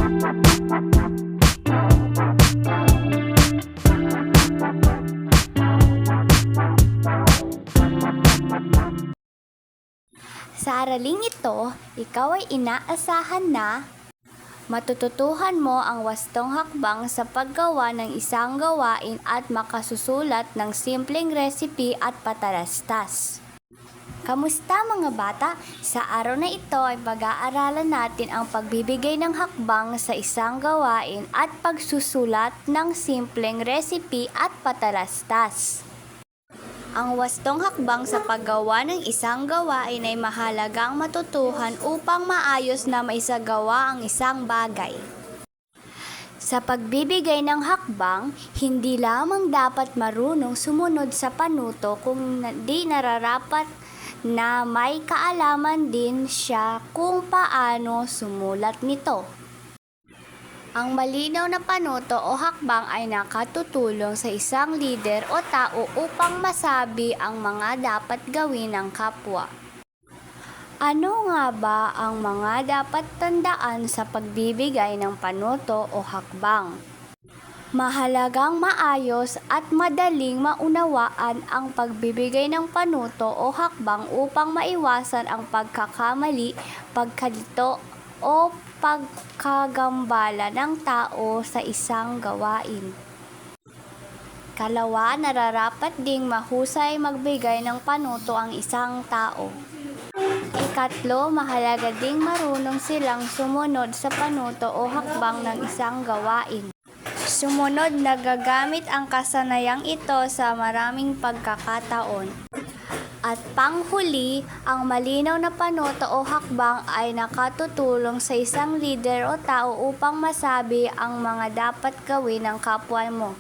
Sa araling ito, ikaw ay inaasahan na matututuhan mo ang wastong hakbang sa paggawa ng isang gawain at makasusulat ng simpleng recipe at patalastas. Kamusta mga bata? Sa araw na ito ay pag-aaralan natin ang pagbibigay ng hakbang sa isang gawain at pagsusulat ng simpleng recipe at patalastas. Ang wastong hakbang sa paggawa ng isang gawain ay mahalagang matutuhan upang maayos na maisagawa ang isang bagay. Sa pagbibigay ng hakbang, hindi lamang dapat marunong sumunod sa panuto kung di nararapat na may kaalaman din siya kung paano sumulat nito. Ang malinaw na panuto o hakbang ay nakatutulong sa isang lider o tao upang masabi ang mga dapat gawin ng kapwa. Ano nga ba ang mga dapat tandaan sa pagbibigay ng panuto o hakbang? Mahalagang maayos at madaling maunawaan ang pagbibigay ng panuto o hakbang upang maiwasan ang pagkakamali, pagkalito o pagkagambala ng tao sa isang gawain. Kalawa, nararapat ding mahusay magbigay ng panuto ang isang tao. Ikatlo, mahalaga ding marunong silang sumunod sa panuto o hakbang ng isang gawain. Sumunod, nagagamit ang kasanayang ito sa maraming pagkakataon. At panghuli, ang malinaw na panuto o hakbang ay nakatutulong sa isang lider o tao upang masabi ang mga dapat gawin ng kapwa mo.